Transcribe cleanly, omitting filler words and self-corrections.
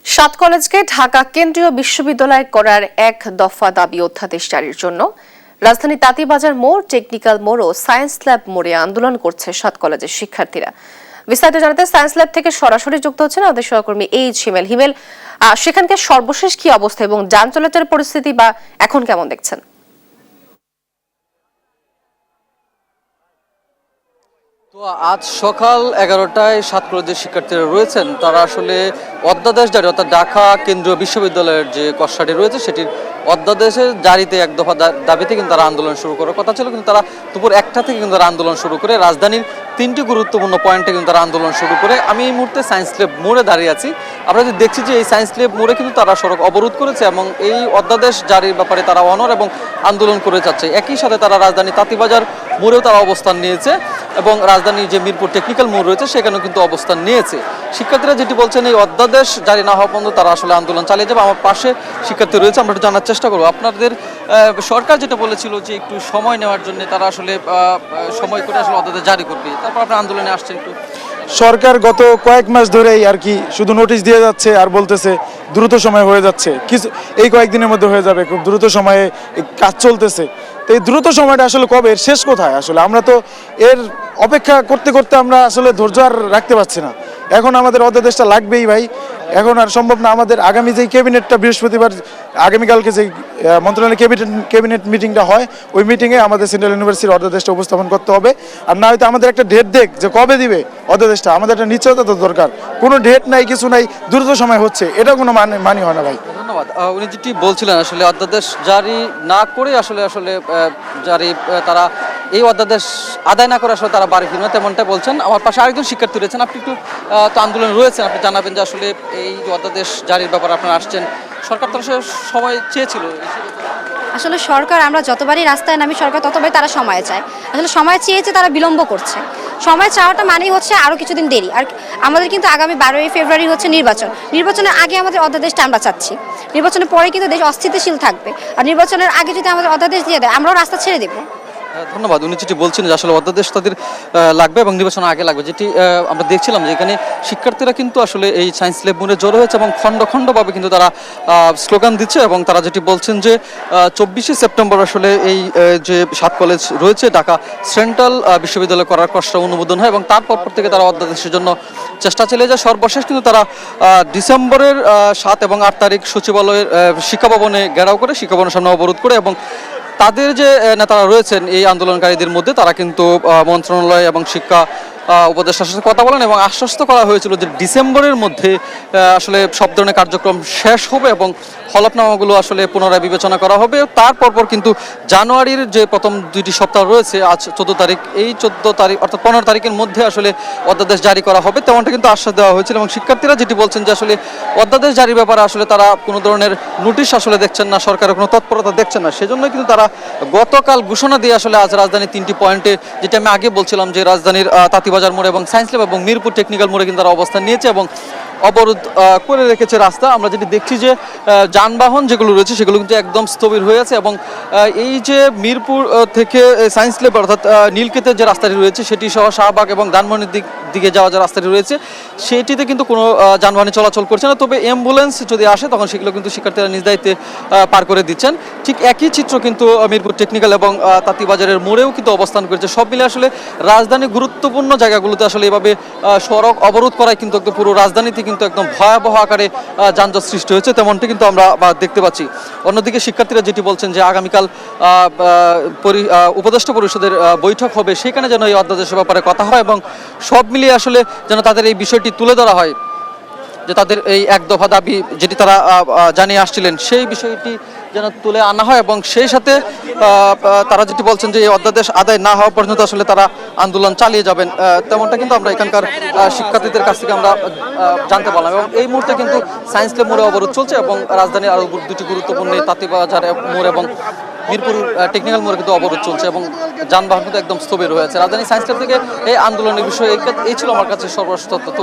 সাত কলেজকে ঢাকা কেন্দ্রীয় বিশ্ববিদ্যালয় করার এক দফা দাবি অধ্যাদেশ জারির জন্য রাজধানী তাঁতীবাজার মোড়, টেকনিক্যাল মোড় ও সায়েন্স ল্যাব মোড়ে আন্দোলন করছে সাত কলেজের শিক্ষার্থীরা। বিস্তারিত জানাতে সায়েন্স ল্যাব থেকে সরাসরি যুক্ত হচ্ছেন আমাদের সহকর্মী হিমেল। হিমেল, সেখানকার সর্বশেষ কি অবস্থা এবং যান চলাচলের পরিস্থিতি বা এখন কেমন দেখছেন? তো আজ সকাল 11টায় সাত কলেজের শিক্ষার্থীরা রয়েছেন, তারা আসলে অধ্যাদেশ জারি অর্থাৎ ঢাকা কেন্দ্রীয় বিশ্ববিদ্যালয়ের যে কসরাটি রয়েছে সেটির অধ্যাদেশের জারিতে এক দফা দাবিতে কিন্তু তারা আন্দোলন শুরু করার কথা ছিল, কিন্তু তারা দুপুর 1টা থেকে কিন্তু তারা আন্দোলন শুরু করে রাজধানীর 3টি গুরুত্বপূর্ণ পয়েন্টে কিন্তু তারা আন্দোলন শুরু করে। আমি এই মুহূর্তে সায়েন্স ল্যাব মোড়ে দাঁড়িয়ে আছি। আমরা যদি দেখছি যে এই সায়েন্স ল্যাব মোড়ে কিন্তু তারা সড়ক অবরোধ করেছে এবং এই অধ্যাদেশ জারির ব্যাপারে তারা অনড় এবং আন্দোলন করে যাচ্ছে। একই সাথে তারা রাজধানী তাঁতীবাজার মোড়েও তারা অবস্থান নিয়েছে এবং রাজধানীর যে মিরপুর টেকনিক্যাল মোড় রয়েছে সেখানেও কিন্তু অবস্থান নিয়েছে। শিক্ষার্থীরা যেটি বলছেন, এই অধ্যাদেশ জারি না হওয়া পর্যন্ত তারা আসলে আন্দোলন চালিয়ে যাবে। আমার পাশে শিক্ষার্থী রয়েছে, আমরা একটু জানার চেষ্টা করবো। আপনাদের সরকার যেটা বলেছিল যে একটু সময় নেওয়ার জন্য তারা আসলে সময় করে আসলে অধ্যাদেশ জারি করবে, তারপর আপনার আন্দোলনে আসছেন একটু। সরকার গত কয়েক মাস ধরেই আর কি শুধু নোটিশ দিয়ে যাচ্ছে আর বলতেছে দ্রুত সময় হয়ে যাচ্ছে, কিছু এই কয়েকদিনের মধ্যে হয়ে যাবে, খুব দ্রুত সময়ে কাজ চলতেছে। তো এই দ্রুত সময়টা আসলে কবে, শেষ কোথায়? আসলে আমরা তো এর অপেক্ষা করতে করতে আমরা আসলে ধৈর্য আর রাখতে পারছি না। এখন আমাদের অধ্যাদেশটা লাগবেই ভাই, এখন আর সম্ভব না। আমাদের আগামী যেই ক্যাবিনেটটা বৃহস্পতিবার আগামীকালকে যেই মন্ত্রণালয় ক্যাবিনেট মিটিংটা হয়, ওই মিটিংয়ে আমাদের সেন্ট্রাল ইউনিভার্সিটির অধ্যাদেশটা উপস্থাপন করতে হবে। আর না হয়তো আমাদের একটা ডেট দেখ যে কবে দিবে অধ্যাদেশটা, আমাদের একটা নিশ্চয়তা তো দরকার। কোনো ডেট নাই, কিছু নাই, দ্রুত সময় হচ্ছে, এটা কোনো মানি হয় না ভাই। ধন্যবাদ। উনি যেটি বলছিলেন আসলে অধ্যাদেশ জারি না করে আসলে জারি তারা এই অধ্যাদেশ আদায় না করে আসলে তারা বাড়ি ফিরবে, তেমনটা বলছেন। আমার পাশে আরেকজন শিক্ষার্থী রয়েছেন, আপনি একটু তো আন্দোলন রয়েছেন, আপনি জানাবেন যে আসলে এই অধ্যাদেশ জারির ব্যাপারে আপনারা আসছেন, সরকার তো আসলে সময় চেয়েছিল। আসলে সরকার, আমরা যতবারই রাস্তায় নামি সরকার ততবারই তারা সময় চায়। আসলে সময় চেয়েছে, তারা বিলম্ব করছে। সময় চাওয়াটা মানেই হচ্ছে আরও কিছুদিন দেরি। আর আমাদের কিন্তু আগামী 12ই ফেব্রুয়ারি হচ্ছে নির্বাচনের আগে আমাদের অধ্যাদেশটা আমরা চাচ্ছি। নির্বাচনের পরে কিন্তু দেশ অস্থিতিশীল থাকবে, আর নির্বাচনের আগে যদি আমাদের অধ্যাদেশ দিয়ে দেয় আমরাও রাস্তা ছেড়ে দেবো। ধন্যবাদ। উনি যেটি বলছেন যে আসলে অধ্যাদেশ তাদের লাগবে এবং নির্বাচন আগে লাগবে, যেটি আমরা দেখছিলাম যে এখানে শিক্ষার্থীরা কিন্তু আসলে এই সায়েন্স ল্যাব মোড়ে জড়ো হয়েছে এবং খণ্ড খণ্ডভাবে কিন্তু তারা স্লোগান দিচ্ছে এবং তারা যেটি বলছেন যে 24শে সেপ্টেম্বর আসলে এই যে সাত কলেজ রয়েছে ঢাকা সেন্ট্রাল বিশ্ববিদ্যালয় করার খসড়া অনুমোদন হয় এবং তারপর থেকে তারা অধ্যাদেশের জন্য চেষ্টা চালিয়ে যায়। সর্বশেষ কিন্তু তারা ডিসেম্বরের 7 এবং 8 তারিখ সচিবালয়ের শিক্ষা ভবনে ঘেরাও করে, শিক্ষা ভবনের সামনে অবরোধ করে এবং তাদের যে নেতারা রয়েছেন এই আন্দোলনকারীদের মধ্যে, তারা কিন্তু মন্ত্রণালয় এবং শিক্ষা উপদেষ্টার সাথে কথা বলেন এবং আশ্বস্ত করা হয়েছিল যে ডিসেম্বরের মধ্যে আসলে সব ধরনের কার্যক্রম শেষ হবে এবং হলফনামাগুলো আসলে পুনরায় বিবেচনা করা হবে। তারপর কিন্তু জানুয়ারির যে প্রথম 2টি সপ্তাহ রয়েছে, আজ 14 তারিখ, এই 14 তারিখ অর্থাৎ 15 তারিখের মধ্যে আসলে অধ্যাদেশ জারি করা হবে, তেমনটা কিন্তু আশ্বাস দেওয়া হয়েছিল। এবং শিক্ষার্থীরা যেটি বলছেন যে আসলে অধ্যাদেশ জারির ব্যাপারে আসলে তারা কোনো ধরনের নোটিশ আসলে দেখছেন না, সরকারের কোনো তৎপরতা দেখছেন না, সেজন্যই কিন্তু তারা গতকাল ঘোষণা দিয়ে আসলে আজ রাজধানীর 3টি পয়েন্টে, যেটা আমি আগে বলছিলাম যে রাজধানীর তাঁতীবাজার মোড় এবং সায়েন্স ল্যাব এবং মিরপুর টেকনিক্যাল মোড়ে কিন্তু তারা অবস্থান নিয়েছে এবং অবরোধ করে রেখেছে রাস্তা। আমরা যেটি দেখছি যে যানবাহন যেগুলো রয়েছে সেগুলো কিন্তু একদম স্থবির হয়ে আছে এবং এই যে মিরপুর থেকে সায়েন্স ল্যাব অর্থাৎ নীলক্ষেতের যে রাস্তাটি রয়েছে সেটি সহ শাহবাগ এবং ধানমন্ডির দিকে যাওয়া যে রাস্তাটি রয়েছে সেটিতে কিন্তু কোনো যানবাহন চলাচল করছে না। তবে অ্যাম্বুলেন্স যদি আসে তখন সেগুলো কিন্তু শিক্ষার্থীরা নিজ দায়িত্বে পার করে দিচ্ছেন। ঠিক একই চিত্র কিন্তু মিরপুর টেকনিক্যাল এবং তাঁতীবাজারের মোড়েও কিন্তু অবস্থান করেছে। সব মিলে আসলে রাজধানীর গুরুত্বপূর্ণ জায়গাগুলোতে আসলে এভাবে সড়ক অবরোধ করায় কিন্তু পুরো রাজধানীতে কিন্তু একদম ভয়াবহ আকারে যানজট সৃষ্টি হয়েছে, তেমনটি কিন্তু আমরা দেখতে পাচ্ছি। অন্যদিকে শিক্ষার্থীরা যেটি বলছেন যে আগামীকাল উপদেষ্টা পরিষদের বৈঠক হবে, সেখানে যেন এই অধ্যাদেশের ব্যাপারে কথা হয় এবং সব মিলিয়ে আসলে যেন তাদের এই বিষয়টি তুলে ধরা হয় যে তাদের এই এক দফা দাবি যেটি তারা জানিয়ে আসছিলেন সেই বিষয়টি যেন তুলে আনা হয় এবং সেই সাথে তারা যেটি বলছেন যে এই অধ্যাদেশ আদায় না হওয়া পর্যন্ত আসলে তারা আন্দোলন চালিয়ে যাবেন, তেমনটা কিন্তু আমরা এখানকার শিক্ষার্থীদের কাছ থেকে আমরা জানতে পারলাম। এবং এই মুহূর্তে কিন্তু সায়েন্স ল্যাব মোড়ে অবরোধ চলছে এবং রাজধানীর আরও 2টি গুরুত্বপূর্ণ তাঁতীবাজার মোড় এবং মিরপুর টেকনিক্যাল মোড়ে কিন্তু অবরোধ চলছে এবং যানবাহন কিন্তু একদম স্থবির হয়েছে। রাজধানী সায়েন্স ল্যাব থেকে এই আন্দোলনের বিষয়ে এই ছিল আমার কাছে সর্বশেষ তথ্য।